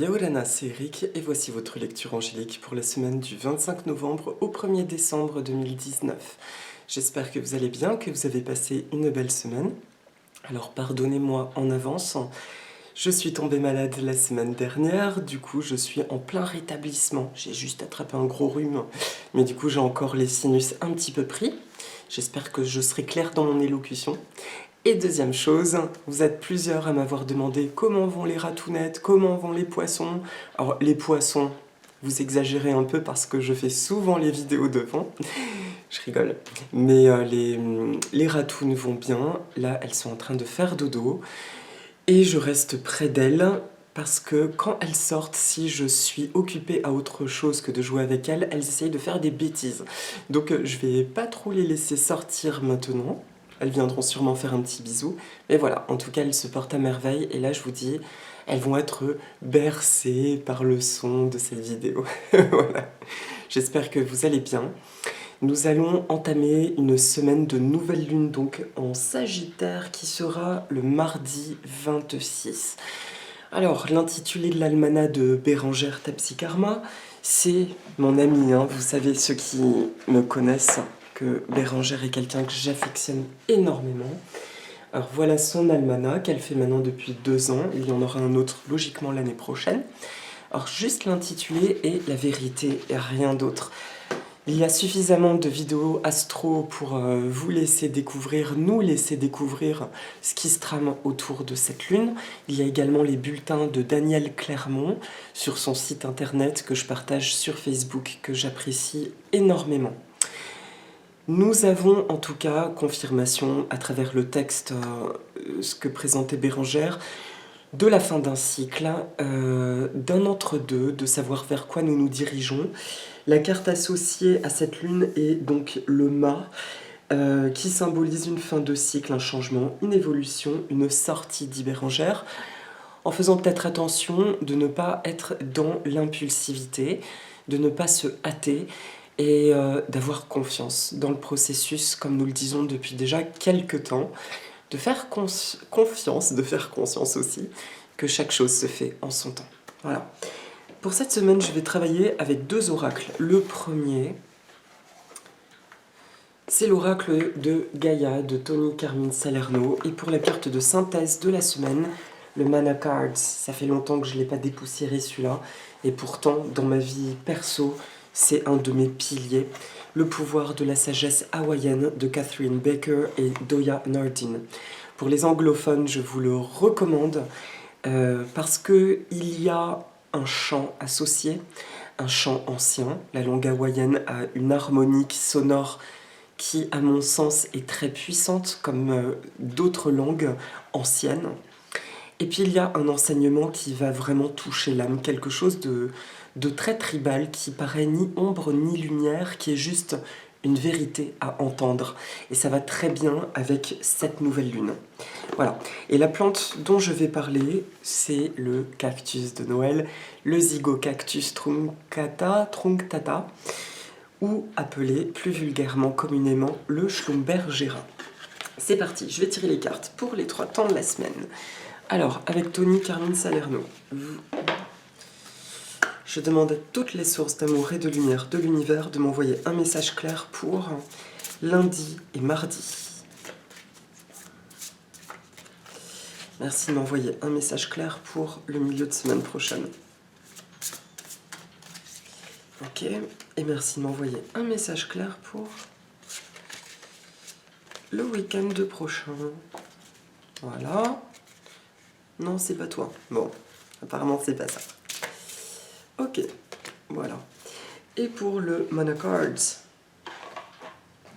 Yaorana, c'est Eric et voici votre lecture angélique pour la semaine du 25 novembre au 1er décembre 2019. J'espère que vous allez bien, que vous avez passé une belle semaine. Alors pardonnez-moi en avance, je suis tombée malade la semaine dernière, du coup je suis en plein rétablissement. J'ai juste attrapé un gros rhume, mais du coup j'ai encore les sinus un petit peu pris. J'espère que je serai claire dans mon élocution. Et deuxième chose, vous êtes plusieurs à m'avoir demandé comment vont les ratounettes, comment vont les poissons. Alors les poissons, vous exagérez un peu parce que je fais souvent les vidéos devant. Je rigole. Mais les ratounes vont bien. Là, elles sont en train de faire dodo. Et je reste près d'elles parce que quand elles sortent, si je suis occupée à autre chose que de jouer avec elles, elles essayent de faire des bêtises. Donc je vais pas trop les laisser sortir maintenant. Elles viendront sûrement faire un petit bisou. Mais voilà, en tout cas, elles se portent à merveille. Et là, je vous dis, elles vont être bercées par le son de cette vidéo. Voilà. J'espère que vous allez bien. Nous allons entamer une semaine de nouvelle lune, donc en Sagittaire, qui sera le mardi 26. Alors, l'intitulé de l'almanach de Bérengère Tapsikarma, c'est mon ami, hein, vous savez, ceux qui me connaissent, que Bérengère est quelqu'un que j'affectionne énormément. Alors voilà son almanach qu'elle fait maintenant depuis 2 ans, il y en aura un autre logiquement l'année prochaine. Alors juste l'intitulé et la vérité et rien d'autre. Il y a suffisamment de vidéos astro pour vous laisser découvrir, nous laisser découvrir ce qui se trame autour de cette lune. Il y a également les bulletins de Daniel Clermont sur son site internet que je partage sur Facebook, que j'apprécie énormément. Nous avons en tout cas confirmation à travers le texte, ce que présentait Bérengère, de la fin d'un cycle, d'un entre-deux, de savoir vers quoi nous nous dirigeons. La carte associée à cette lune est donc le mât, qui symbolise une fin de cycle, un changement, une évolution, une sortie, dit Bérengère, en faisant peut-être attention de ne pas être dans l'impulsivité, de ne pas se hâter et d'avoir confiance dans le processus, comme nous le disons depuis déjà quelques temps, de faire confiance, de faire conscience aussi que chaque chose se fait en son temps. Voilà. Pour cette semaine, je vais travailler avec 2 oracles. Le premier, c'est l'oracle de Gaïa de Tony Carmine Salerno. Et pour la carte de synthèse de la semaine, le Mana Cards. Ça fait longtemps que je ne l'ai pas dépoussiéré celui-là. Et pourtant, dans ma vie perso, c'est un de mes piliers. Le pouvoir de la sagesse hawaïenne de Catherine Baker et Doya Nardin. Pour les anglophones, je vous le recommande parce qu'il y a un chant associé, un chant ancien. La langue hawaïenne a une harmonique sonore qui, à mon sens, est très puissante, comme d'autres langues anciennes. Et puis il y a un enseignement qui va vraiment toucher l'âme, quelque chose de très tribal, qui paraît ni ombre ni lumière, qui est juste une vérité à entendre. Et ça va très bien avec cette nouvelle lune. Voilà. Et la plante dont je vais parler, c'est le cactus de Noël, le Zygocactus trunctata, ou appelé plus vulgairement communément le Schlumbergera. C'est parti, je vais tirer les cartes pour les 3 temps de la semaine. Alors, avec Tony Carmine Salerno, je demande à toutes les sources d'amour et de lumière de l'univers de m'envoyer un message clair pour lundi et mardi. Merci de m'envoyer un message clair pour le milieu de semaine prochaine. Ok, et merci de m'envoyer un message clair pour le week-end prochain. Voilà. Non, c'est pas toi. Bon, apparemment c'est pas ça. Ok, voilà. Et pour le Mana Cards,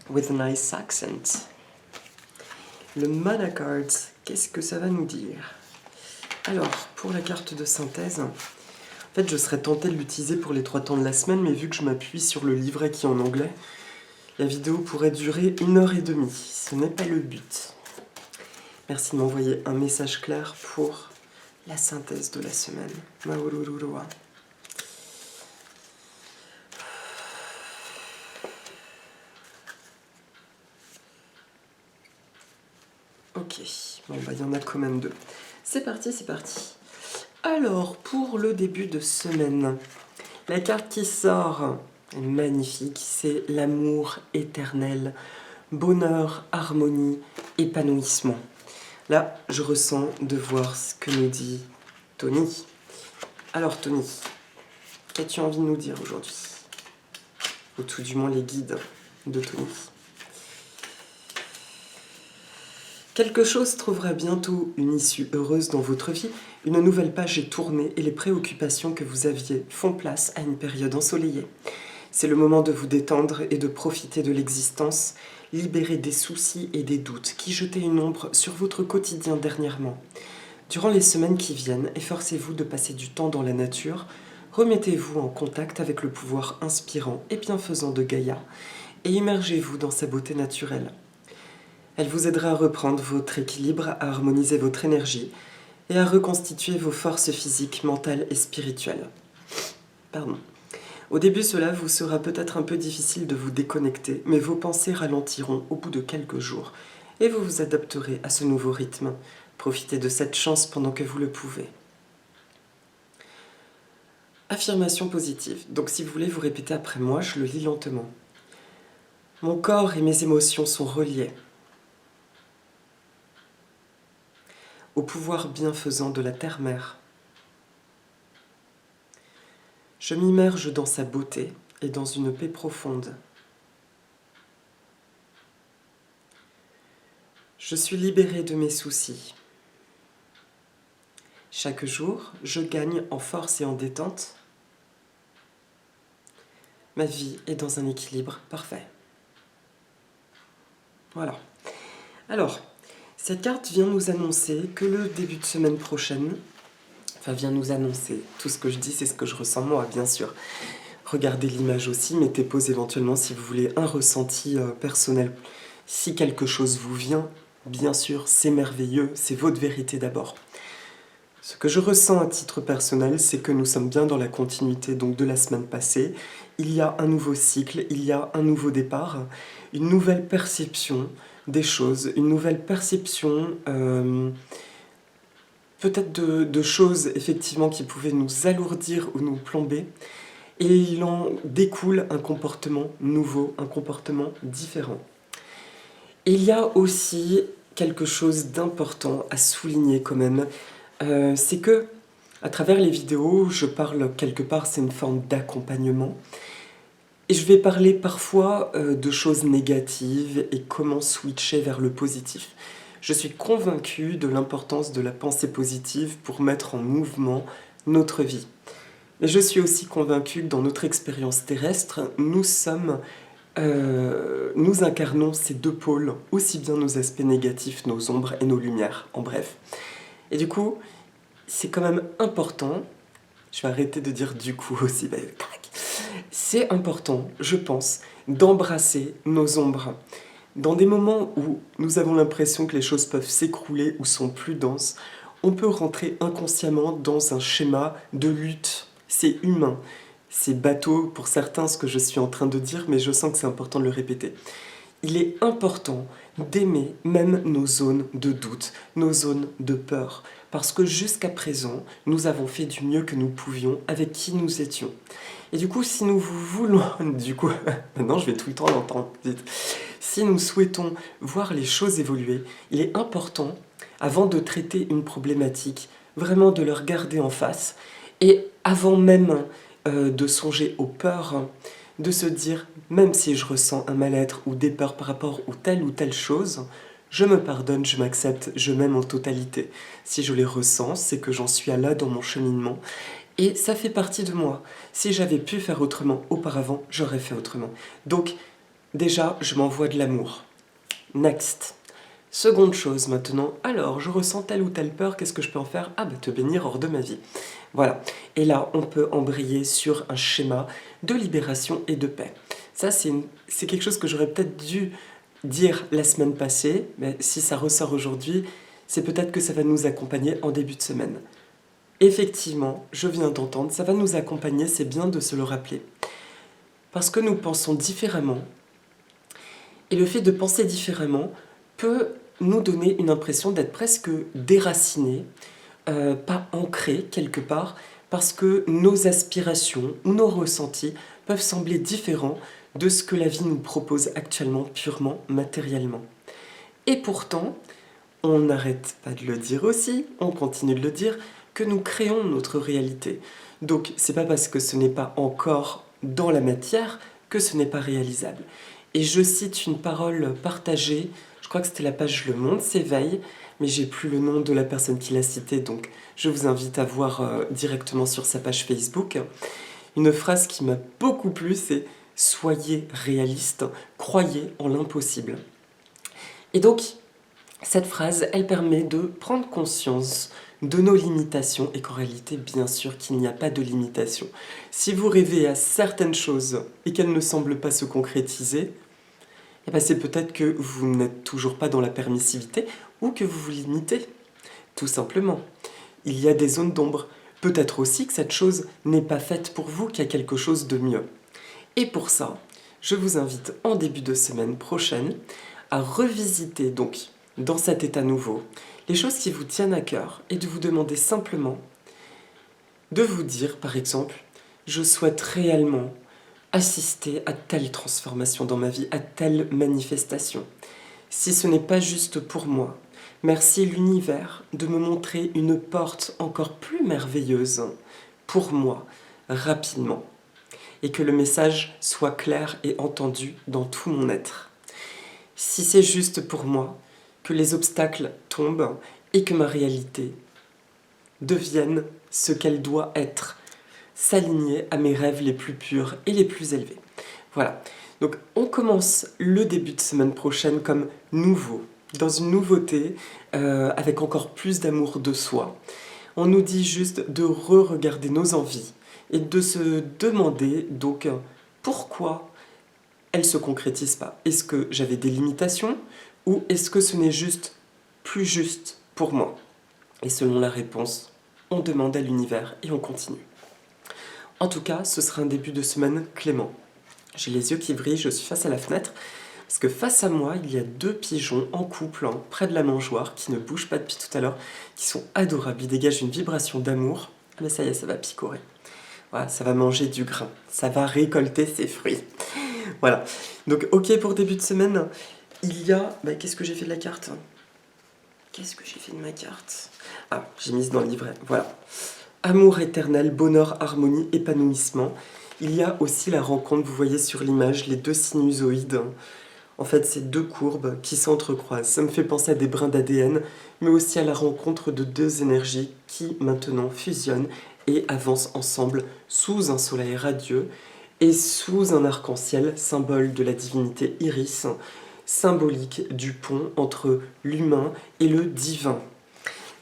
with a nice accent. Le Mana Cards, qu'est-ce que ça va nous dire? Alors, pour la carte de synthèse, en fait, je serais tentée de l'utiliser pour les 3 temps de la semaine, mais vu que je m'appuie sur le livret qui est en anglais, la vidéo pourrait durer 1h30. Ce n'est pas le but. Merci de m'envoyer un message clair pour la synthèse de la semaine. Maurururua. Ok, bon bah il y en a quand même 2. C'est parti, c'est parti. Alors, pour le début de semaine, la carte qui sort est magnifique, c'est l'amour éternel, bonheur, harmonie, épanouissement. Là, je ressens de voir ce que nous dit Tony. Alors Tony, qu'as-tu envie de nous dire aujourd'hui? Ou tout du moins les guides de Tony. Quelque chose trouvera bientôt une issue heureuse dans votre vie, une nouvelle page est tournée et les préoccupations que vous aviez font place à une période ensoleillée. C'est le moment de vous détendre et de profiter de l'existence, libérer des soucis et des doutes qui jetaient une ombre sur votre quotidien dernièrement. Durant les semaines qui viennent, efforcez-vous de passer du temps dans la nature, remettez-vous en contact avec le pouvoir inspirant et bienfaisant de Gaïa et immergez-vous dans sa beauté naturelle. Elle vous aidera à reprendre votre équilibre, à harmoniser votre énergie et à reconstituer vos forces physiques, mentales et spirituelles. Pardon. Au début, cela vous sera peut-être un peu difficile de vous déconnecter, mais vos pensées ralentiront au bout de quelques jours et vous vous adapterez à ce nouveau rythme. Profitez de cette chance pendant que vous le pouvez. Affirmation positive. Donc si vous voulez vous répéter après moi, je le lis lentement. Mon corps et mes émotions sont reliés au pouvoir bienfaisant de la terre-mère. Je m'immerge dans sa beauté et dans une paix profonde. Je suis libérée de mes soucis. Chaque jour, je gagne en force et en détente. Ma vie est dans un équilibre parfait. Voilà. Alors, cette carte vient nous annoncer que le début de semaine prochaine, vient nous annoncer, tout ce que je dis, c'est ce que je ressens moi, bien sûr. Regardez l'image aussi, mettez pause éventuellement si vous voulez un ressenti personnel. Si quelque chose vous vient, bien sûr, c'est merveilleux, c'est votre vérité d'abord. Ce que je ressens à titre personnel, c'est que nous sommes bien dans la continuité donc de la semaine passée. Il y a un nouveau cycle, il y a un nouveau départ, une nouvelle perception des choses, une nouvelle perception peut-être de choses effectivement qui pouvaient nous alourdir ou nous plomber. Et il en découle un comportement nouveau, un comportement différent. Et il y a aussi quelque chose d'important à souligner quand même, c'est que à travers les vidéos, je parle quelque part, c'est une forme d'accompagnement. Et je vais parler parfois de choses négatives et comment switcher vers le positif. Je suis convaincue de l'importance de la pensée positive pour mettre en mouvement notre vie. Mais je suis aussi convaincue que dans notre expérience terrestre, nous incarnons ces deux pôles, aussi bien nos aspects négatifs, nos ombres et nos lumières, en bref. Et du coup, c'est quand même important, je vais arrêter de dire du coup aussi, c'est important, je pense, d'embrasser nos ombres. Dans des moments où nous avons l'impression que les choses peuvent s'écrouler ou sont plus denses, on peut rentrer inconsciemment dans un schéma de lutte. C'est humain, c'est bateau pour certains ce que je suis en train de dire, mais je sens que c'est important de le répéter. Il est important d'aimer même nos zones de doute, nos zones de peur, parce que jusqu'à présent, nous avons fait du mieux que nous pouvions avec qui nous étions. Et du coup, si nous voulons... maintenant je vais tout le temps l'entendre, dites. Si nous souhaitons voir les choses évoluer, il est important, avant de traiter une problématique, vraiment de le regarder en face, et avant même de songer aux peurs, de se dire, même si je ressens un mal-être ou des peurs par rapport ou telle chose, je me pardonne, je m'accepte, je m'aime en totalité. Si je les ressens, c'est que j'en suis là dans mon cheminement. Et ça fait partie de moi. Si j'avais pu faire autrement auparavant, j'aurais fait autrement. Donc, déjà, je m'envoie de l'amour. Next. Seconde chose maintenant, alors je ressens telle ou telle peur, qu'est-ce que je peux en faire? Te bénir hors de ma vie. Voilà. Et là, on peut embrayer sur un schéma de libération et de paix. Ça, c'est quelque chose que j'aurais peut-être dû dire la semaine passée, mais si ça ressort aujourd'hui, c'est peut-être que ça va nous accompagner en début de semaine. Effectivement, je viens d'entendre, ça va nous accompagner, c'est bien de se le rappeler. Parce que nous pensons différemment, et le fait de penser différemment peut nous donner une impression d'être presque déracinés, pas ancré quelque part, parce que nos aspirations ou nos ressentis peuvent sembler différents de ce que la vie nous propose actuellement purement matériellement. Et pourtant, on n'arrête pas de le dire aussi, on continue de le dire, que nous créons notre réalité. Donc c'est pas parce que ce n'est pas encore dans la matière que ce n'est pas réalisable. Et je cite une parole partagée, je crois que c'était la page Le Monde s'éveille, mais j'ai plus le nom de la personne qui l'a citée, donc je vous invite à voir directement sur sa page Facebook. Une phrase qui m'a beaucoup plu, c'est « Soyez réaliste, croyez en l'impossible ». Et donc, cette phrase, elle permet de prendre conscience de nos limitations et qu'en réalité, bien sûr, qu'il n'y a pas de limitation. Si vous rêvez à certaines choses et qu'elles ne semblent pas se concrétiser, eh ben c'est peut-être que vous n'êtes toujours pas dans la permissivité ou que vous vous limitez, tout simplement. Il y a des zones d'ombre. Peut-être aussi que cette chose n'est pas faite pour vous, qu'il y a quelque chose de mieux. Et pour ça, je vous invite en début de semaine prochaine à revisiter donc dans cet état nouveau les choses qui vous tiennent à cœur et de vous demander simplement de vous dire par exemple je souhaite réellement assister à telle transformation dans ma vie, à telle manifestation. Si ce n'est pas juste pour moi, merci l'univers de me montrer une porte encore plus merveilleuse pour moi, rapidement. Et que le message soit clair et entendu dans tout mon être. Si c'est juste pour moi, que les obstacles tombent et que ma réalité devienne ce qu'elle doit être, s'aligner à mes rêves les plus purs et les plus élevés. Voilà, donc on commence le début de semaine prochaine comme nouveau, dans une nouveauté, avec encore plus d'amour de soi. On nous dit juste de re-regarder nos envies et de se demander donc pourquoi elles ne se concrétisent pas. Est-ce que j'avais des limitations ou est-ce que ce n'est juste plus juste pour moi? Et selon la réponse, on demande à l'univers et on continue. En tout cas, ce sera un début de semaine clément. J'ai les yeux qui brillent, je suis face à la fenêtre, parce que face à moi, il y a 2 pigeons en couple, près de la mangeoire, qui ne bougent pas depuis tout à l'heure, qui sont adorables, ils dégagent une vibration d'amour. Ah mais ça y est, ça va picorer. Voilà, ça va manger du grain, ça va récolter ses fruits. Voilà, donc ok pour début de semaine, il y a... qu'est-ce que j'ai fait de la carte? Qu'est-ce que j'ai fait de ma carte? Ah, j'ai mise dans le livret, voilà. Amour éternel, bonheur, harmonie, épanouissement. Il y a aussi la rencontre, vous voyez sur l'image, les 2 sinusoïdes. En fait, c'est 2 courbes qui s'entrecroisent. Ça me fait penser à des brins d'ADN, mais aussi à la rencontre de 2 énergies qui maintenant fusionnent et avancent ensemble sous un soleil radieux et sous un arc-en-ciel, symbole de la divinité Iris, symbolique du pont entre l'humain et le divin.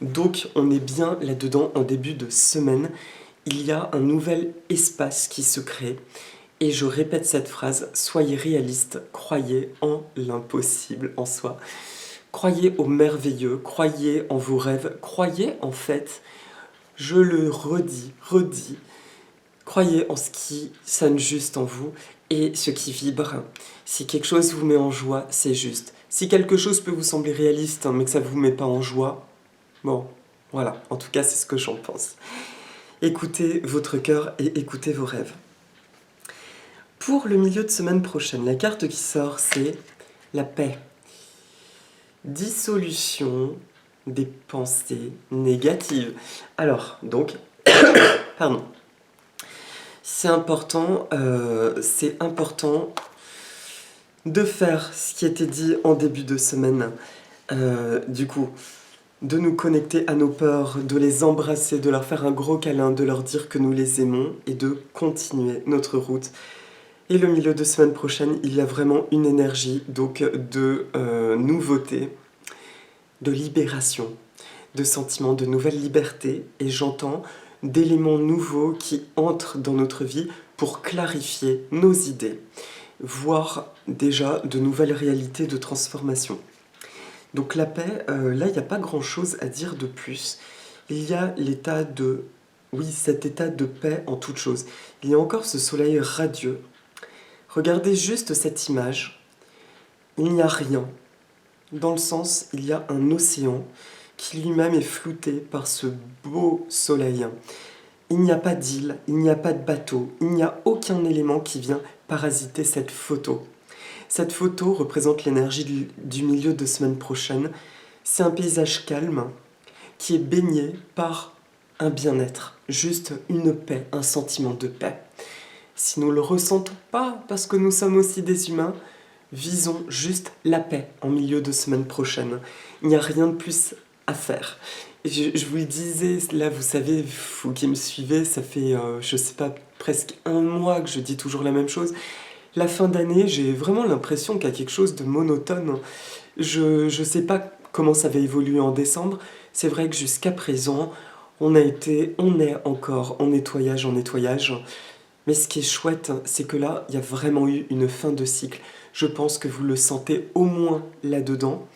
Donc on est bien là-dedans en début de semaine. Il y a un nouvel espace qui se crée. Et je répète cette phrase, soyez réaliste, croyez en l'impossible en soi. Croyez au merveilleux, croyez en vos rêves, croyez en fait, je le redis, croyez en ce qui sonne juste en vous et ce qui vibre. Si quelque chose vous met en joie, c'est juste. Si quelque chose peut vous sembler réaliste, mais que ça ne vous met pas en joie, bon, voilà, en tout cas c'est ce que j'en pense. Écoutez votre cœur et écoutez vos rêves. Pour le milieu de semaine prochaine, la carte qui sort, c'est la paix. Dissolution des pensées négatives. Alors, donc, pardon. C'est important de faire ce qui était dit en début de semaine. Du coup, de nous connecter à nos peurs, de les embrasser, de leur faire un gros câlin, de leur dire que nous les aimons et de continuer notre route. Et le milieu de semaine prochaine, il y a vraiment une énergie donc de nouveauté, de libération, de sentiments de nouvelle liberté. Et j'entends d'éléments nouveaux qui entrent dans notre vie pour clarifier nos idées, voire déjà de nouvelles réalités de transformation. Donc la paix, là, il n'y a pas grand-chose à dire de plus. Il y a l'état de... Oui, cet état de paix en toute chose. Il y a encore ce soleil radieux. Regardez juste cette image. Il n'y a rien. Dans le sens, il y a un océan qui lui-même est flouté par ce beau soleil. Il n'y a pas d'île, il n'y a pas de bateau, il n'y a aucun élément qui vient parasiter cette photo. Cette photo représente l'énergie du milieu de semaine prochaine. C'est un paysage calme qui est baigné par un bien-être, juste une paix, un sentiment de paix. Si nous ne le ressentons pas, parce que nous sommes aussi des humains, visons juste la paix en milieu de semaine prochaine. Il n'y a rien de plus à faire. Et je vous le disais, là vous savez, vous qui me suivez, ça fait, je sais pas, presque un mois que je dis toujours la même chose. La fin d'année, j'ai vraiment l'impression qu'il y a quelque chose de monotone. Je sais pas comment ça va évoluer en décembre. C'est vrai que jusqu'à présent, on est encore en nettoyage, en nettoyage. Mais ce qui est chouette, c'est que là, il y a vraiment eu une fin de cycle. Je pense que vous le sentez au moins là-dedans.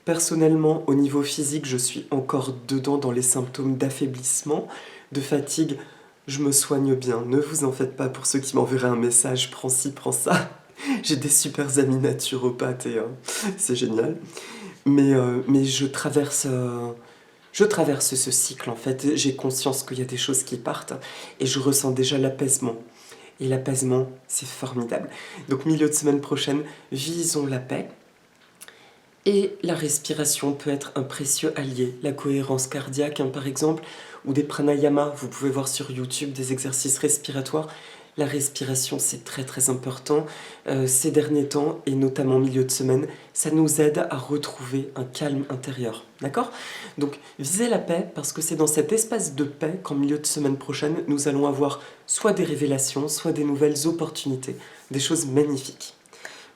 Personnellement, au niveau physique, je suis encore dedans dans les symptômes d'affaiblissement, de fatigue. Je me soigne bien, ne vous en faites pas pour ceux qui m'enverraient un message, prends ci, prends ça. J'ai des super amis naturopathes et c'est génial. Mais je traverse ce cycle en fait. J'ai conscience qu'il y a des choses qui partent et je ressens déjà l'apaisement. Et l'apaisement, c'est formidable. Donc milieu de semaine prochaine, visons la paix. Et la respiration peut être un précieux allié. La cohérence cardiaque, par exemple, ou des pranayamas. Vous pouvez voir sur YouTube des exercices respiratoires. La respiration, c'est très très important. Ces derniers temps, et notamment au milieu de semaine, ça nous aide à retrouver un calme intérieur. D'accord ? Donc, visez la paix, parce que c'est dans cet espace de paix qu'en milieu de semaine prochaine, nous allons avoir soit des révélations, soit des nouvelles opportunités, des choses magnifiques.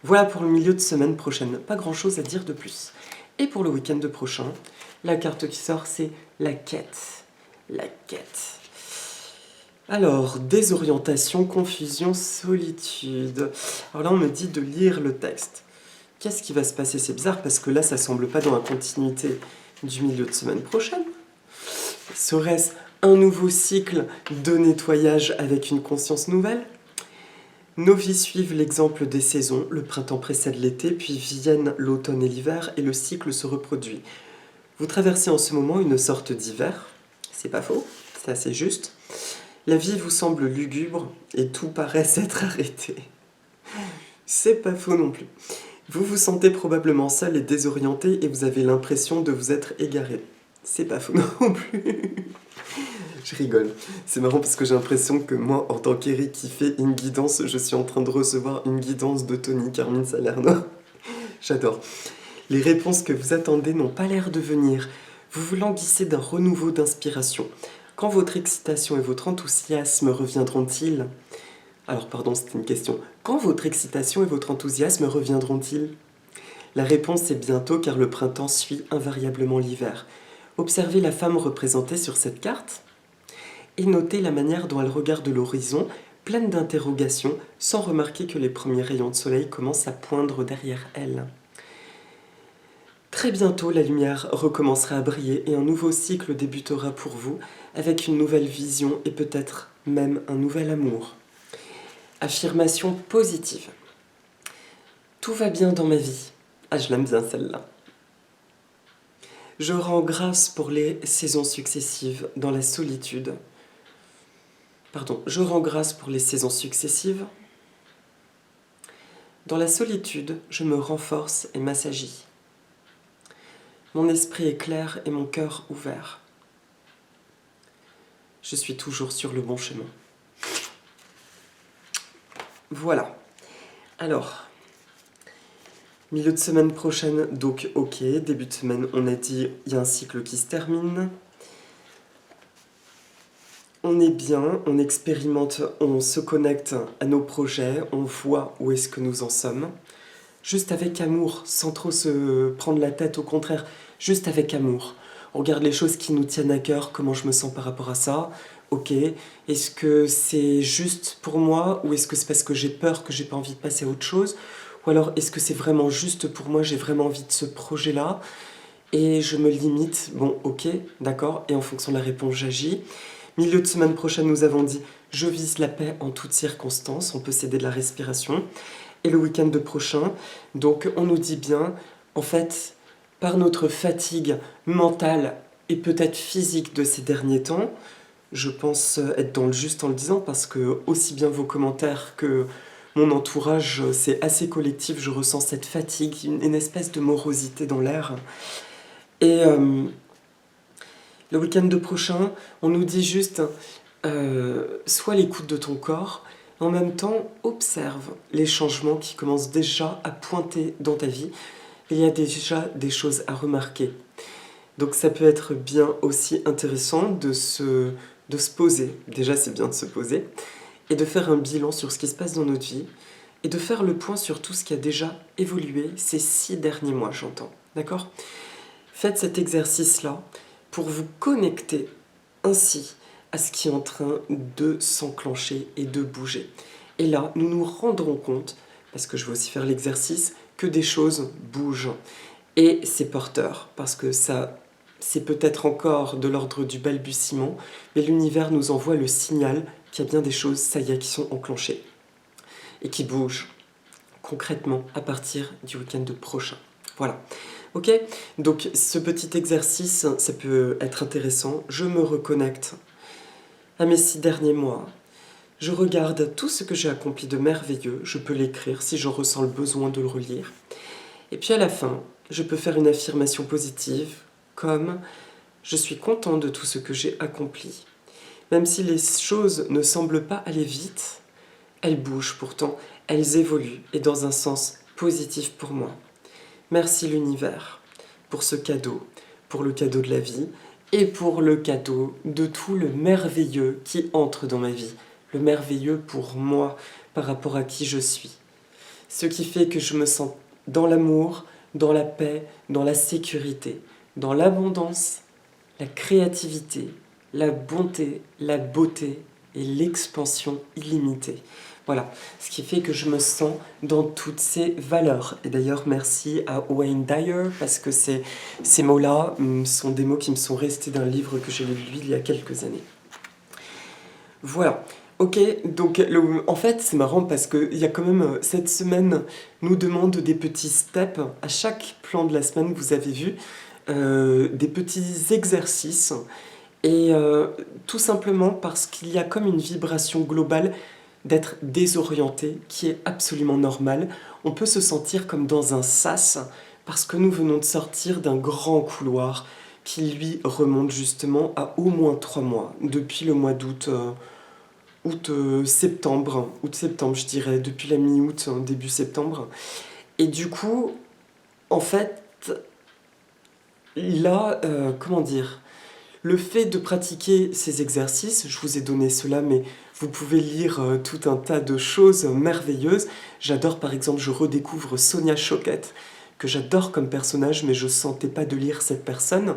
Voilà pour le milieu de semaine prochaine, pas grand chose à dire de plus. Et pour le week-end prochain, la carte qui sort, c'est la quête. La quête. Alors, désorientation, confusion, solitude. Alors là, on me dit de lire le texte. Qu'est-ce qui va se passer? C'est bizarre parce que là, ça semble pas dans la continuité du milieu de semaine prochaine. Serait-ce un nouveau cycle de nettoyage avec une conscience nouvelle? Nos vies suivent l'exemple des saisons. Le printemps précède l'été, puis viennent l'automne et l'hiver, et le cycle se reproduit. Vous traversez en ce moment une sorte d'hiver. C'est pas faux, c'est assez juste. La vie vous semble lugubre et tout paraît s'être arrêté. C'est pas faux non plus. Vous vous sentez probablement seul et désorienté et vous avez l'impression de vous être égaré. C'est pas faux non plus. Je rigole. C'est marrant parce que j'ai l'impression que moi, en tant qu'Eric qui fait une guidance, je suis en train de recevoir une guidance de Tony Carmine Salerno. J'adore. Les réponses que vous attendez n'ont pas l'air de venir. Vous vous languissez d'un renouveau d'inspiration. Quand votre excitation et votre enthousiasme reviendront-ils? Alors pardon, c'était une question. Quand votre excitation et votre enthousiasme reviendront-ils? La réponse est bientôt car le printemps suit invariablement l'hiver. Observez la femme représentée sur cette carte et notez la manière dont elle regarde l'horizon, pleine d'interrogations, sans remarquer que les premiers rayons de soleil commencent à poindre derrière elle. Très bientôt, la lumière recommencera à briller et un nouveau cycle débutera pour vous, avec une nouvelle vision et peut-être même un nouvel amour. Affirmation positive. Tout va bien dans ma vie. Ah, je l'aime bien celle-là. Je rends grâce pour les saisons successives dans la solitude. Je rends grâce pour les saisons successives. Dans la solitude, je me renforce et m'assagis. Mon esprit est clair et mon cœur ouvert. Je suis toujours sur le bon chemin. Voilà. Alors, milieu de semaine prochaine, donc ok. Début de semaine, on a dit, il y a un cycle qui se termine. On est bien, on expérimente, on se connecte à nos projets, on voit où est-ce que nous en sommes. Juste avec amour, sans trop se prendre la tête, au contraire, juste avec amour. On regarde les choses qui nous tiennent à cœur, comment je me sens par rapport à ça. Ok, est-ce que c'est juste pour moi ou est-ce que c'est parce que j'ai peur que j'ai pas envie de passer à autre chose? Ou alors est-ce que c'est vraiment juste pour moi, j'ai vraiment envie de ce projet-là et je me limite, bon ok, d'accord, et en fonction de la réponse j'agis. Milieu de semaine prochaine, nous avons dit je vise la paix en toutes circonstances, on peut s'aider de la respiration. Et le week-end prochain, donc on nous dit bien, en fait, par notre fatigue mentale et peut-être physique de ces derniers temps. Je pense être dans le juste en le disant parce que aussi bien vos commentaires que mon entourage, c'est assez collectif, je ressens cette fatigue, une espèce de morosité dans l'air. Et le week-end prochain, on nous dit juste, sois à l'écoute de ton corps, en même temps, observe les changements qui commencent déjà à pointer dans ta vie. Il y a déjà des choses à remarquer. Donc ça peut être bien aussi intéressant de se poser. Déjà, c'est bien de se poser. Et de faire un bilan sur ce qui se passe dans notre vie. Et de faire le point sur tout ce qui a déjà évolué ces 6 derniers mois, j'entends. D'accord ? Faites cet exercice-là pour vous connecter ainsi à ce qui est en train de s'enclencher et de bouger. Et là, nous nous rendrons compte, parce que je vais aussi faire l'exercice, que des choses bougent. Et c'est porteur, parce que ça, c'est peut-être encore de l'ordre du balbutiement, mais l'univers nous envoie le signal qu'il y a bien des choses, ça y est, qui sont enclenchées et qui bougent concrètement à partir du week-end prochain. Voilà. Ok ? Donc ce petit exercice, ça peut être intéressant. Je me reconnecte à mes 6 derniers mois. Je regarde tout ce que j'ai accompli de merveilleux. Je peux l'écrire si j'en ressens le besoin de le relire. Et puis à la fin, je peux faire une affirmation positive comme « Je suis content de tout ce que j'ai accompli ». Même si les choses ne semblent pas aller vite, elles bougent pourtant, elles évoluent et dans un sens positif pour moi. Merci l'univers pour ce cadeau, pour le cadeau de la vie et pour le cadeau de tout le merveilleux qui entre dans ma vie. Le merveilleux pour moi par rapport à qui je suis. Ce qui fait que je me sens dans l'amour, dans la paix, dans la sécurité, dans l'abondance, la créativité, la bonté, la beauté et l'expansion illimitée. Voilà, ce qui fait que je me sens dans toutes ces valeurs. Et d'ailleurs, merci à Wayne Dyer, parce que ces mots-là sont des mots qui me sont restés d'un livre que j'ai lu de lui il y a quelques années. Voilà. Ok, donc en fait c'est marrant parce qu'il y a quand même cette semaine nous demande des petits steps à chaque plan de la semaine, vous avez vu, des petits exercices et tout simplement parce qu'il y a comme une vibration globale d'être désorienté qui est absolument normale. On peut se sentir comme dans un sas parce que nous venons de sortir d'un grand couloir qui lui remonte justement à au moins 3 mois, depuis le mois d'août. Août-septembre, je dirais, depuis la mi-août, début septembre. Et du coup, en fait, là, comment dire, le fait de pratiquer ces exercices, je vous ai donné cela, mais vous pouvez lire tout un tas de choses merveilleuses. J'adore, par exemple, je redécouvre Sonia Choquette, que j'adore comme personnage, mais je ne sentais pas de lire cette personne.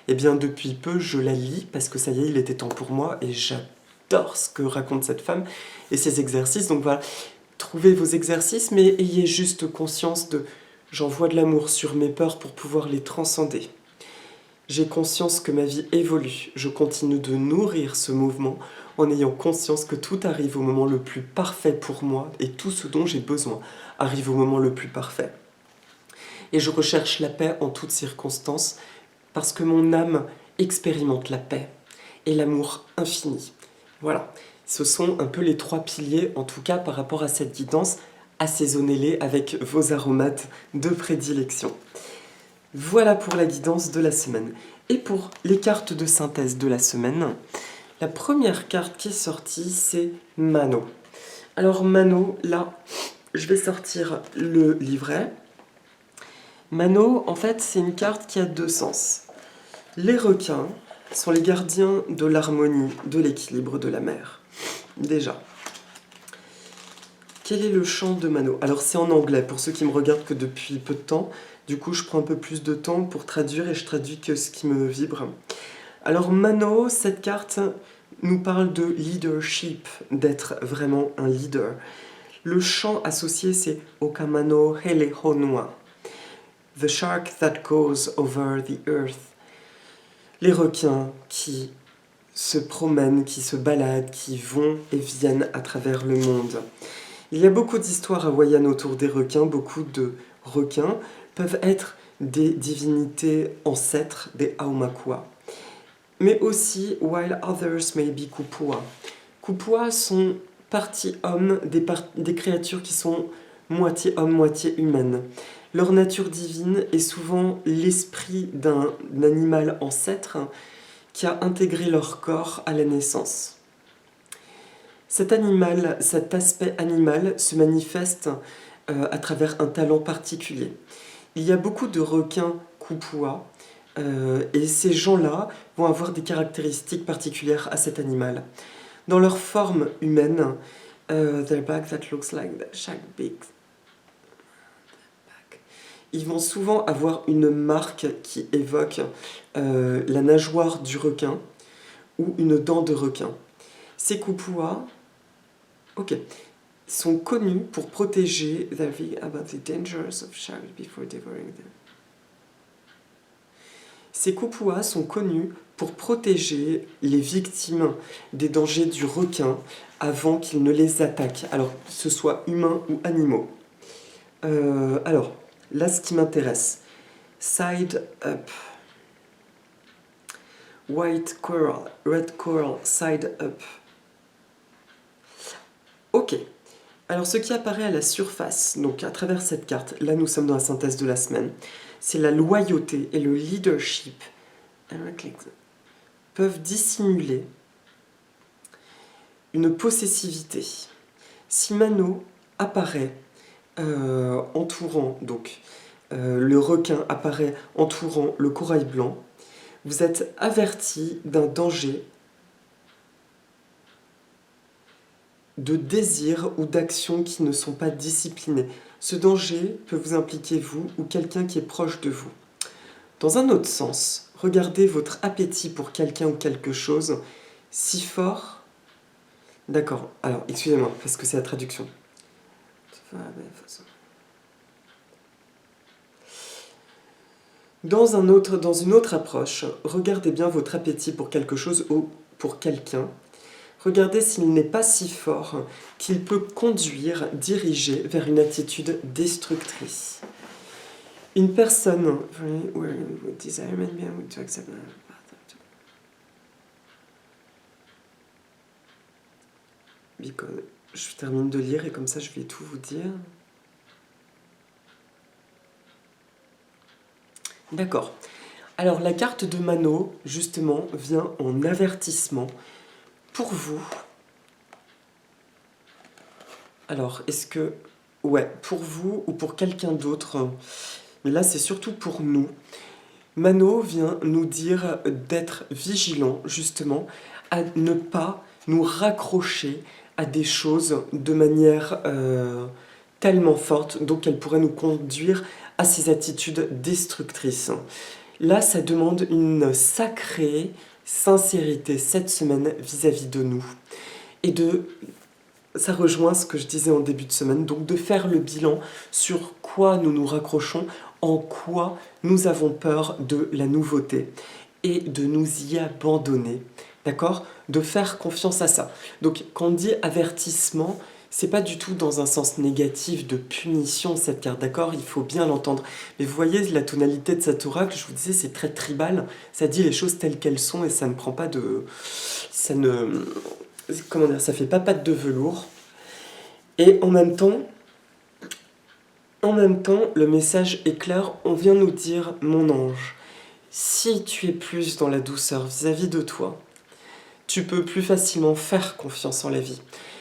Eh bien, depuis peu, je la lis, parce que ça y est, il était temps pour moi, et j'adore ce que raconte cette femme et ses exercices. Donc voilà, trouvez vos exercices, mais ayez juste conscience de j'envoie de l'amour sur mes peurs pour pouvoir les transcender. J'ai conscience que ma vie évolue. Je continue de nourrir ce mouvement en ayant conscience que tout arrive au moment le plus parfait pour moi et tout ce dont j'ai besoin arrive au moment le plus parfait. Et je recherche la paix en toutes circonstances parce que mon âme expérimente la paix et l'amour infini. Voilà, ce sont un peu les 3 piliers, en tout cas par rapport à cette guidance. Assaisonnez-les avec vos aromates de prédilection. Voilà pour la guidance de la semaine. Et pour les cartes de synthèse de la semaine, la première carte qui est sortie, c'est Mano. Alors Mano, là, je vais sortir le livret. Mano, en fait, c'est une carte qui a 2 sens. Les requins sont les gardiens de l'harmonie, de l'équilibre de la mer. Déjà. Quel est le chant de Mano ? Alors c'est en anglais, pour ceux qui me regardent que depuis peu de temps. Du coup, je prends un peu plus de temps pour traduire et je traduis que ce qui me vibre. Alors Mano, cette carte nous parle de leadership, d'être vraiment un leader. Le chant associé, c'est Okamano Hele Honua, the shark that goes over the earth. Les requins qui se promènent, qui se baladent, qui vont et viennent à travers le monde. Il y a beaucoup d'histoires hawaïennes autour des requins. Beaucoup de requins peuvent être des divinités ancêtres, des Aumakua. Mais aussi, while others may be Kupua. Kupua sont partie homme, des créatures qui sont moitié homme, moitié humaine. Leur nature divine est souvent l'esprit d'un animal ancêtre qui a intégré leur corps à la naissance. Cet aspect animal se manifeste à travers un talent particulier. Il y a beaucoup de requins kupua et ces gens-là vont avoir des caractéristiques particulières à cet animal. Dans leur forme humaine, their back that looks like the shark beak. Ils vont souvent avoir une marque qui évoque la nageoire du requin ou une dent de requin. Ces kupua, sont connus pour protéger about the dangers of sharks before devouring them. Ces kupua sont connus pour protéger les victimes des dangers du requin avant qu'il ne les attaque, alors que ce soit humains ou animaux. Alors, là, ce qui m'intéresse, side up. White coral, red coral, side up. Ok. Alors, ce qui apparaît à la surface, donc à travers cette carte, là nous sommes dans la synthèse de la semaine, c'est la loyauté et le leadership peuvent dissimuler une possessivité. Si Mano apparaît entourant, donc le requin apparaît entourant le corail blanc, vous êtes averti d'un danger de désirs ou d'actions qui ne sont pas disciplinées. Ce danger peut vous impliquer vous ou quelqu'un qui est proche de vous. Dans un autre sens, regardez votre appétit pour quelqu'un ou quelque chose si fort. D'accord, alors excusez-moi, parce que c'est la traduction. Dans une autre approche, regardez bien votre appétit pour quelque chose ou pour quelqu'un. Regardez s'il n'est pas si fort qu'il peut diriger vers une attitude destructrice. Une personne je termine de lire et comme ça je vais tout vous dire. D'accord. Alors la carte de Mano, justement, vient en avertissement pour vous. Alors, est-ce que... Ouais, pour vous ou pour quelqu'un d'autre, mais là c'est surtout pour nous. Mano vient nous dire d'être vigilant, justement, à ne pas nous raccrocher à des choses de manière tellement forte, donc elles pourraient nous conduire à ces attitudes destructrices. Là, ça demande une sacrée sincérité cette semaine vis-à-vis de nous. Et ça rejoint ce que je disais en début de semaine, donc de faire le bilan sur quoi nous nous raccrochons, en quoi nous avons peur de la nouveauté et de nous y abandonner, d'accord ? De faire confiance à ça. Donc quand on dit avertissement, c'est pas du tout dans un sens négatif de punition cette carte, d'accord ? Il faut bien l'entendre. Mais vous voyez la tonalité de cet oracle, je vous disais, c'est très tribal, ça dit les choses telles qu'elles sont et ça ne prend pas de... ça ne... comment dire, ça fait pas patte de velours. Et en même temps, le message est clair, on vient nous dire, mon ange, si tu es plus dans la douceur vis-à-vis de toi, tu peux plus facilement faire confiance en la vie.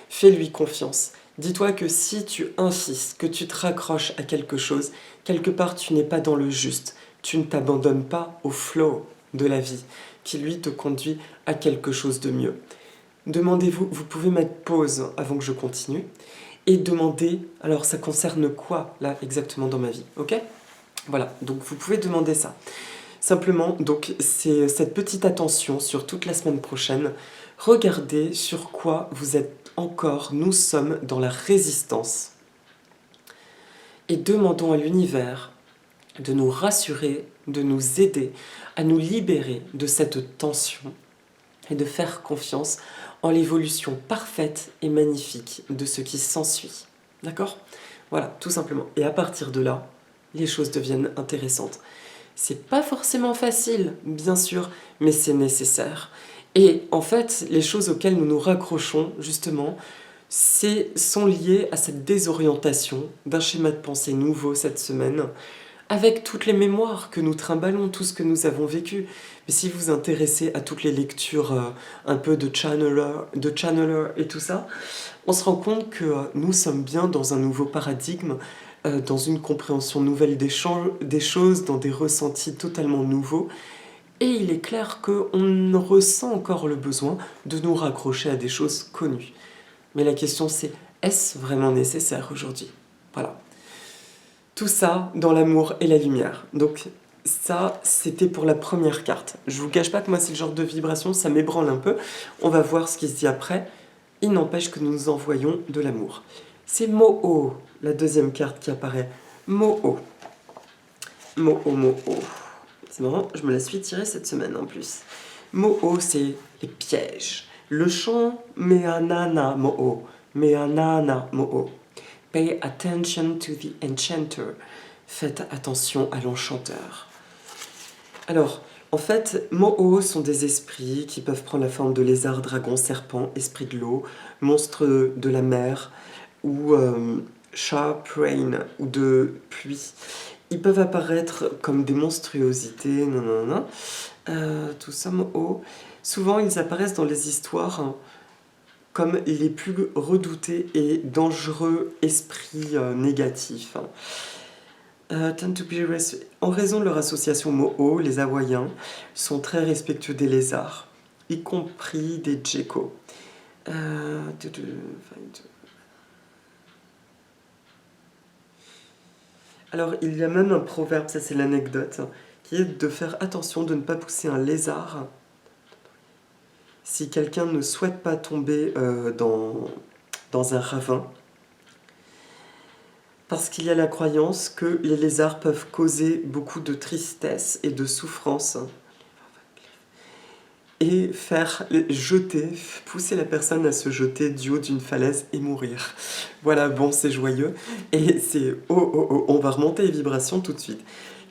Fais-lui confiance. Dis-toi que si tu insistes, que tu te raccroches à quelque chose, quelque part tu n'es pas dans le juste. Tu ne t'abandonnes pas au flow de la vie, qui lui te conduit à quelque chose de mieux. Demandez-vous, vous pouvez mettre pause avant que je continue, et demander, alors ça concerne quoi là exactement dans ma vie, ok ? Voilà, donc vous pouvez demander ça. Simplement, donc c'est cette petite attention sur toute la semaine prochaine. Regardez sur quoi vous êtes encore, nous sommes dans la résistance. Et demandons à l'univers de nous rassurer, de nous aider à nous libérer de cette tension et de faire confiance en l'évolution parfaite et magnifique de ce qui s'ensuit. D'accord ? Voilà, tout simplement. Et à partir de là, les choses deviennent intéressantes. C'est pas forcément facile, bien sûr, mais c'est nécessaire. Et en fait, les choses auxquelles nous nous raccrochons, justement, sont liées à cette désorientation d'un schéma de pensée nouveau cette semaine, avec toutes les mémoires que nous trimballons, tout ce que nous avons vécu. Mais si vous vous intéressez à toutes les lectures un peu de channeler et tout ça, on se rend compte que nous sommes bien dans un nouveau paradigme, dans une compréhension nouvelle des choses, dans des ressentis totalement nouveaux. Et il est clair qu'on ressent encore le besoin de nous raccrocher à des choses connues. Mais la question c'est, est-ce vraiment nécessaire aujourd'hui? Voilà. Tout ça dans l'amour et la lumière. Donc ça, c'était pour la première carte. Je vous cache pas que moi, c'est le genre de vibration, ça m'ébranle un peu. On va voir ce qui se dit après. Il n'empêche que nous nous envoyons de l'amour. C'est Mo'o, la deuxième carte qui apparaît. Mo'o. Mo'o, Mo'o. C'est marrant, je me la suis tirée cette semaine en plus. Mo'o, c'est les pièges. Le chant Meanana Mo'o. Meanana Mo'o. Pay attention to the enchanter. Faites attention à l'enchanteur. Alors, en fait, Mo'o sont des esprits qui peuvent prendre la forme de lézards, dragons, serpents, esprits de l'eau, monstres de la mer, ou sharp rain, ou de pluie. Ils peuvent apparaître comme des monstruosités, tout ça, Mo'o. Souvent, ils apparaissent dans les histoires comme les plus redoutés et dangereux esprits négatifs. En raison de leur association Mo'o, les Hawaïens sont très respectueux des lézards, y compris des geckos. Alors, il y a même un proverbe, ça c'est l'anecdote, qui est de faire attention de ne pas pousser un lézard si quelqu'un ne souhaite pas tomber dans un ravin, parce qu'il y a la croyance que les lézards peuvent causer beaucoup de tristesse et de souffrance et pousser la personne à se jeter du haut d'une falaise et mourir. Voilà, bon, c'est joyeux, et c'est on va remonter les vibrations tout de suite.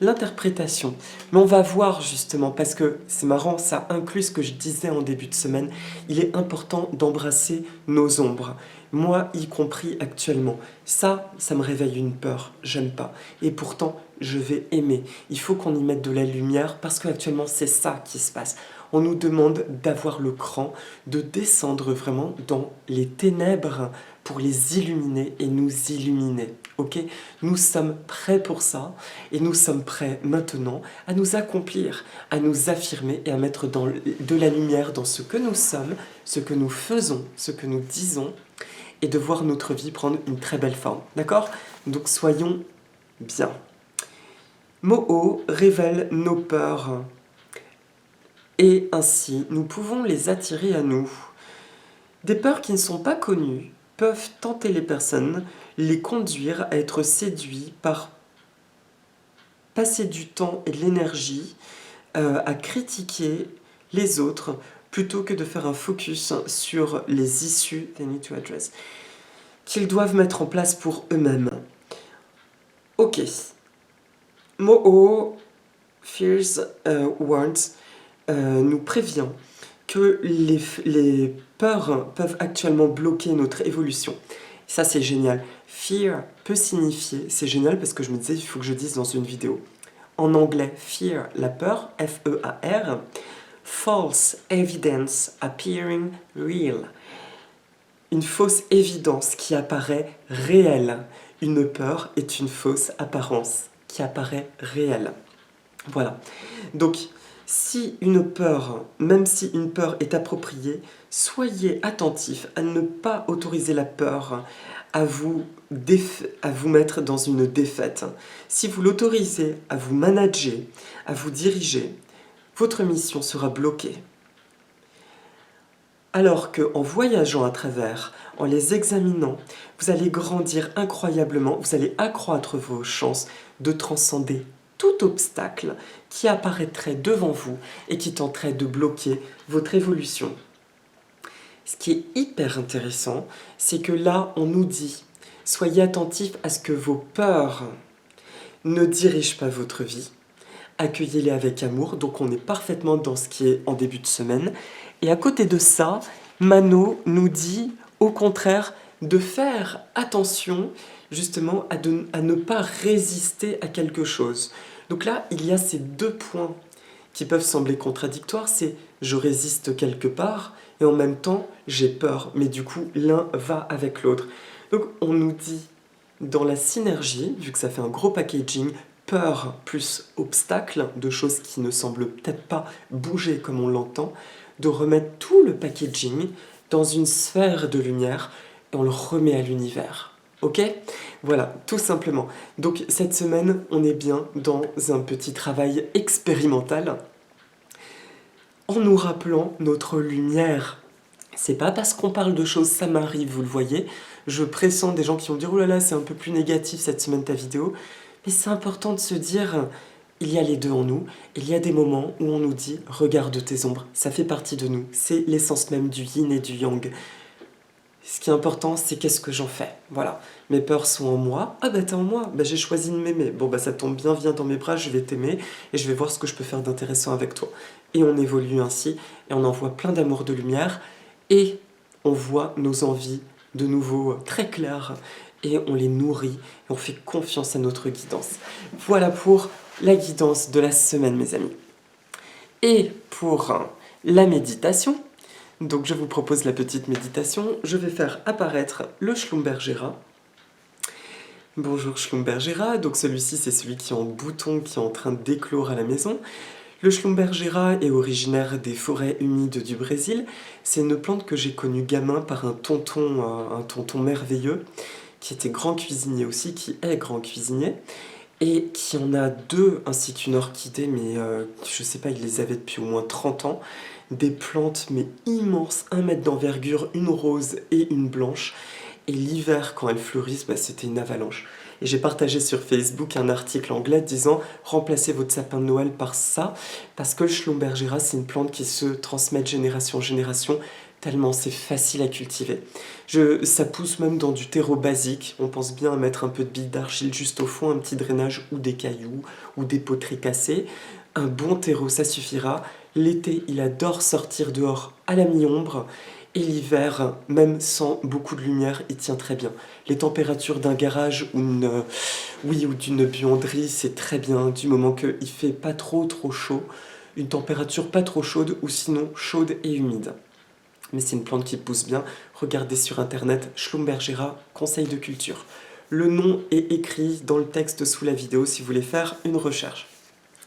L'interprétation. Mais on va voir justement, parce que c'est marrant, ça inclut ce que je disais en début de semaine, il est important d'embrasser nos ombres, moi y compris actuellement. Ça me réveille une peur, j'aime pas. Et pourtant, je vais aimer. Il faut qu'on y mette de la lumière, parce qu'actuellement, c'est ça qui se passe. On nous demande d'avoir le cran, de descendre vraiment dans les ténèbres pour les illuminer et nous illuminer. Ok, nous sommes prêts pour ça et nous sommes prêts maintenant à nous accomplir, à nous affirmer et à mettre de la lumière dans ce que nous sommes, ce que nous faisons, ce que nous disons et de voir notre vie prendre une très belle forme. D'accord? Donc soyons bien. Mo'o révèle nos peurs et ainsi nous pouvons les attirer à nous. Des peurs qui ne sont pas connues peuvent tenter les personnes, les conduire à être séduits par passer du temps et de l'énergie à critiquer les autres plutôt que de faire un focus sur les issues they need to address, qu'ils doivent mettre en place pour eux-mêmes. Ok. Mo'o Fears Warns nous prévient que les peurs peuvent actuellement bloquer notre évolution. Ça, c'est génial. Fear peut signifier, c'est génial parce que je me disais, il faut que je dise dans une vidéo. En anglais, fear, la peur, F-E-A-R, false evidence appearing real. Une fausse évidence qui apparaît réelle. Une peur est une fausse apparence qui apparaît réelle. Voilà. Donc, même si une peur est appropriée, soyez attentifs à ne pas autoriser la peur à vous mettre dans une défaite. Si vous l'autorisez à vous manager, à vous diriger, votre mission sera bloquée. Alors qu'en voyageant à travers, en les examinant, vous allez grandir incroyablement, vous allez accroître vos chances de transcender tout obstacle qui apparaîtrait devant vous et qui tenterait de bloquer votre évolution. Ce qui est hyper intéressant, c'est que là, on nous dit, soyez attentifs à ce que vos peurs ne dirigent pas votre vie. Accueillez-les avec amour, donc on est parfaitement dans ce qui est en début de semaine. Et à côté de ça, Mano nous dit au contraire de faire attention justement à ne pas résister à quelque chose. Donc là, il y a ces deux points qui peuvent sembler contradictoires, c'est je résiste quelque part et en même temps j'ai peur, mais du coup l'un va avec l'autre. Donc on nous dit dans la synergie, vu que ça fait un gros packaging, peur plus obstacle, de choses qui ne semblent peut-être pas bouger comme on l'entend, de remettre tout le packaging dans une sphère de lumière et on le remet à l'univers. Ok? Voilà, tout simplement. Donc cette semaine, on est bien dans un petit travail expérimental en nous rappelant notre lumière. C'est pas parce qu'on parle de choses, ça m'arrive, vous le voyez. Je pressens des gens qui vont dire « Oh là là, c'est un peu plus négatif cette semaine ta vidéo ». Mais c'est important de se dire, il y a les deux en nous. Il y a des moments où on nous dit « Regarde tes ombres, ça fait partie de nous ». C'est l'essence même du yin et du yang. Ce qui est important, c'est qu'est-ce que j'en fais. Voilà. Mes peurs sont en moi. Ah bah t'es en moi. Bah j'ai choisi de m'aimer. Bon bah ça tombe bien, viens dans mes bras, je vais t'aimer et je vais voir ce que je peux faire d'intéressant avec toi. Et on évolue ainsi et on envoie plein d'amour, de lumière et on voit nos envies de nouveau très claires et on les nourrit et on fait confiance à notre guidance. Voilà pour la guidance de la semaine, mes amis. Et pour la méditation, donc je vous propose la petite méditation. Je vais faire apparaître le Schlumbergera. Bonjour Schlumbergera, donc celui-ci c'est celui qui est en bouton, qui est en train d'éclore à la maison. Le Schlumbergera est originaire des forêts humides du Brésil. C'est une plante que j'ai connue gamin par un tonton merveilleux, qui était grand cuisinier aussi, qui est grand cuisinier, et qui en a deux, ainsi qu'une orchidée, mais je sais pas, il les avait depuis au moins 30 ans. Des plantes, mais immenses, 1 mètre d'envergure, une rose et une blanche. Et l'hiver, quand elles fleurissent, bah, c'était une avalanche. Et j'ai partagé sur Facebook un article anglais disant « Remplacez votre sapin de Noël par ça », parce que le Schlumbergera, c'est une plante qui se transmet de génération en génération, tellement c'est facile à cultiver. Ça pousse même dans du terreau basique. On pense bien à mettre un peu de billes d'argile juste au fond, un petit drainage ou des cailloux ou des poteries cassées. Un bon terreau, ça suffira. L'été, il adore sortir dehors à la mi-ombre. Et l'hiver, même sans beaucoup de lumière, il tient très bien. Les températures d'un garage ou d'une buanderie, c'est très bien, du moment qu'il ne fait pas trop chaud. Une température pas trop chaude ou sinon chaude et humide. Mais c'est une plante qui pousse bien. Regardez sur internet, Schlumbergera, conseil de culture. Le nom est écrit dans le texte sous la vidéo si vous voulez faire une recherche.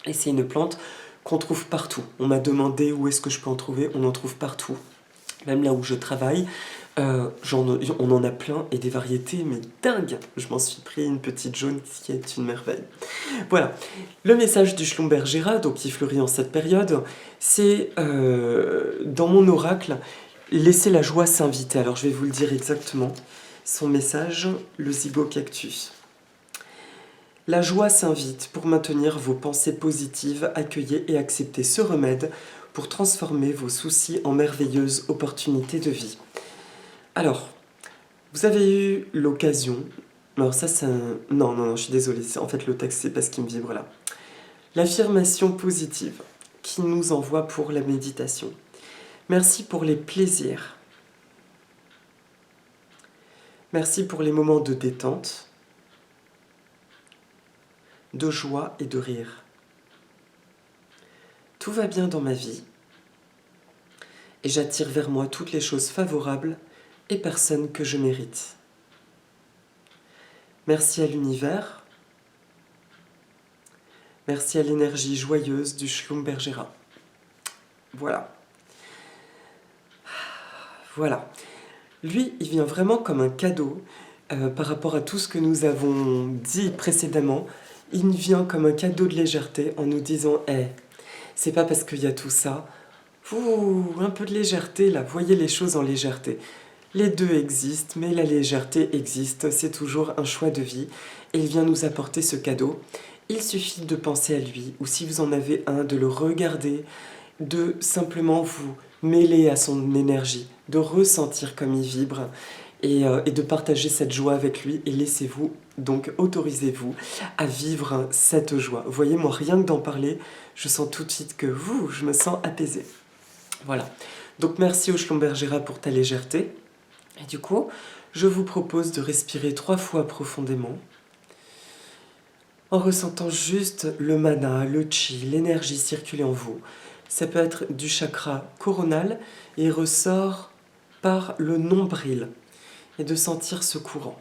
Et c'est une plante qu'on trouve partout. On m'a demandé où est-ce que je peux en trouver, on en trouve partout. Même là où je travaille, on en a plein et des variétés, mais dingue. Je m'en suis pris une petite jaune qui est une merveille. Voilà, le message du Schlumbergera, donc qui fleurit en cette période, c'est dans mon oracle, laissez la joie s'inviter. Alors je vais vous le dire exactement. Son message, le zygocactus. La joie s'invite pour maintenir vos pensées positives, accueillez et acceptez ce remède pour transformer vos soucis en merveilleuses opportunités de vie. Alors, vous avez eu l'occasion... Alors ça c'est un... Non, je suis désolée, en fait le texte c'est pas ce qui me vibre là. L'affirmation positive qui nous envoie pour la méditation. Merci pour les plaisirs. Merci pour les moments de détente, de joie et de rire. Tout va bien dans ma vie et j'attire vers moi toutes les choses favorables et personnes que je mérite. Merci à l'univers, merci à l'énergie joyeuse du Schlumbergera. Voilà. Voilà. Lui, il vient vraiment comme un cadeau par rapport à tout ce que nous avons dit précédemment. Il vient comme un cadeau de légèreté en nous disant « Hey, c'est pas parce qu'il y a tout ça, un peu de légèreté là, voyez les choses en légèreté. » Les deux existent, mais la légèreté existe, c'est toujours un choix de vie. Et il vient nous apporter ce cadeau. Il suffit de penser à lui, ou si vous en avez un, de le regarder, de simplement vous mêler à son énergie, de ressentir comme il vibre, et de partager cette joie avec lui. Et laissez-vous, donc autorisez-vous à vivre cette joie. Vous voyez, moi, rien que d'en parler, je sens tout de suite que je me sens apaisée. Voilà. Donc merci au Schlumbergera pour ta légèreté. Et du coup, je vous propose de respirer 3 fois profondément en ressentant juste le mana, le chi, l'énergie circuler en vous. Ça peut être du chakra coronal et ressort par le nombril et de sentir ce courant.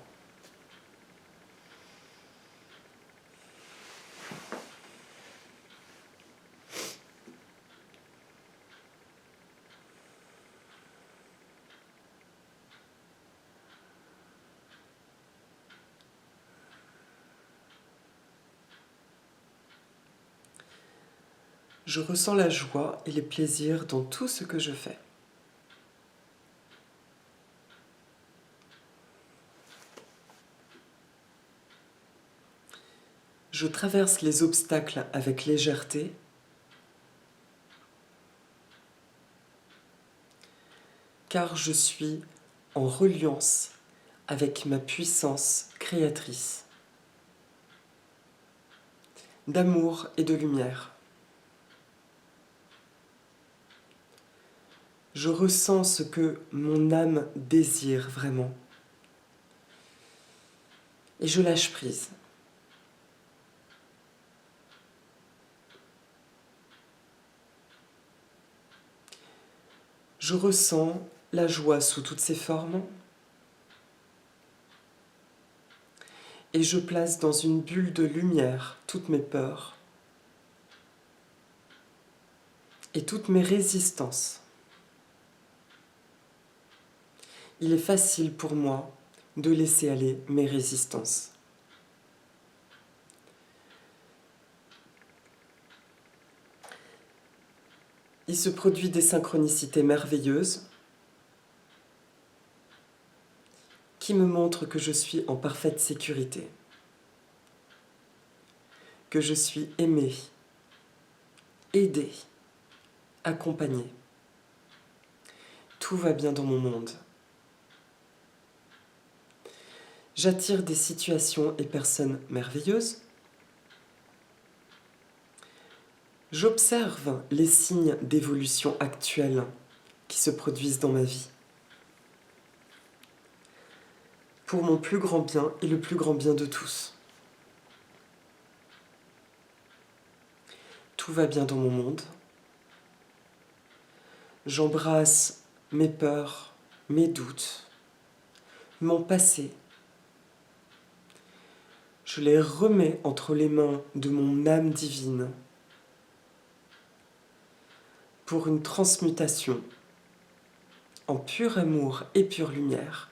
Je ressens la joie et les plaisirs dans tout ce que je fais. Je traverse les obstacles avec légèreté, car je suis en reliance avec ma puissance créatrice d'amour et de lumière. Je ressens ce que mon âme désire vraiment. Et je lâche prise. Je ressens la joie sous toutes ses formes. Et je place dans une bulle de lumière toutes mes peurs et toutes mes résistances. Il est facile pour moi de laisser aller mes résistances. Il se produit des synchronicités merveilleuses qui me montrent que je suis en parfaite sécurité, que je suis aimée, aidée, accompagnée. Tout va bien dans mon monde. J'attire des situations et personnes merveilleuses. J'observe les signes d'évolution actuels qui se produisent dans ma vie. Pour mon plus grand bien et le plus grand bien de tous. Tout va bien dans mon monde. J'embrasse mes peurs, mes doutes, mon passé. Je les remets entre les mains de mon âme divine pour une transmutation en pur amour et pure lumière,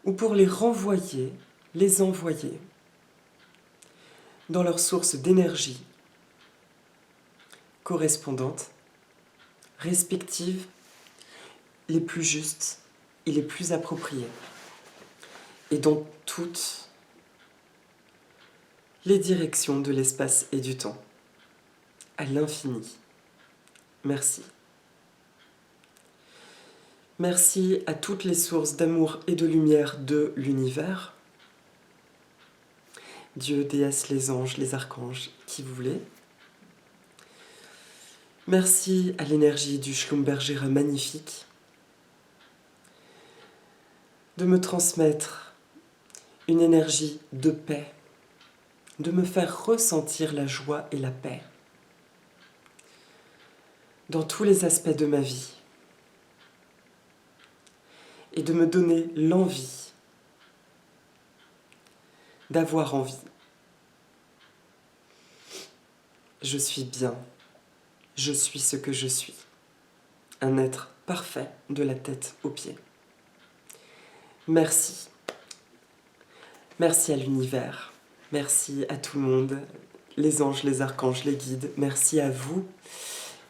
ou pour les renvoyer, les envoyer dans leur source d'énergie correspondantes, respectives, les plus justes et les plus appropriées, et dans toutes les directions de l'espace et du temps, à l'infini. Merci. Merci à toutes les sources d'amour et de lumière de l'univers. Dieu, déesse, les anges, les archanges, qui vous voulez. Merci à l'énergie du Schlumbergera magnifique de me transmettre une énergie de paix, de me faire ressentir la joie et la paix dans tous les aspects de ma vie et de me donner l'envie d'avoir envie. Je suis bien, je suis ce que je suis, un être parfait de la tête aux pieds. Merci. Merci à l'univers, merci à tout le monde, les anges, les archanges, les guides, merci à vous,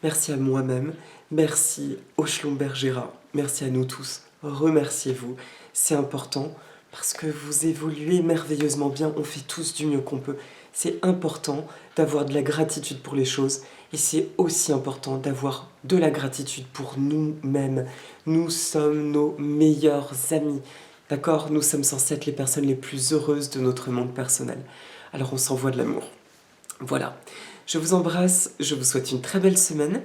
merci à moi-même, merci au Schlumbergera, merci à nous tous, remerciez-vous, c'est important parce que vous évoluez merveilleusement bien, on fait tous du mieux qu'on peut. C'est important d'avoir de la gratitude pour les choses et c'est aussi important d'avoir de la gratitude pour nous-mêmes. Nous sommes nos meilleurs amis, d'accord? Nous sommes censés être les personnes les plus heureuses de notre monde personnel. Alors on s'envoie de l'amour. Voilà, je vous embrasse, je vous souhaite une très belle semaine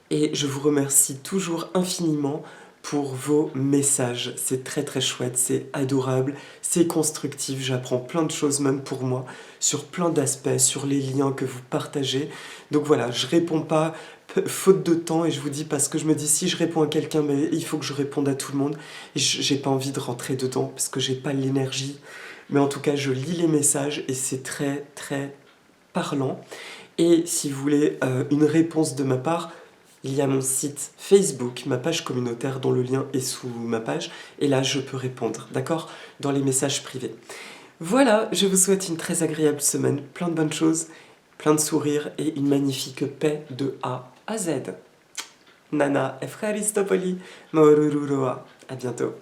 et je vous remercie toujours infiniment pour vos messages. C'est très très chouette, c'est adorable, c'est constructif, j'apprends plein de choses même pour moi, sur plein d'aspects, sur les liens que vous partagez. Donc voilà, je réponds pas faute de temps et je vous dis parce que je me dis si je réponds à quelqu'un, mais il faut que je réponde à tout le monde et j'ai pas envie de rentrer dedans parce que j'ai pas l'énergie. Mais en tout cas, je lis les messages et c'est très très parlant. Et si vous voulez une réponse de ma part, il y a mon site Facebook, ma page communautaire dont le lien est sous ma page, et là je peux répondre, d'accord? Dans les messages privés. Voilà, je vous souhaite une très agréable semaine, plein de bonnes choses, plein de sourires et une magnifique paix de A à Z. Nana Efraristopoli, Maorururoa. À bientôt.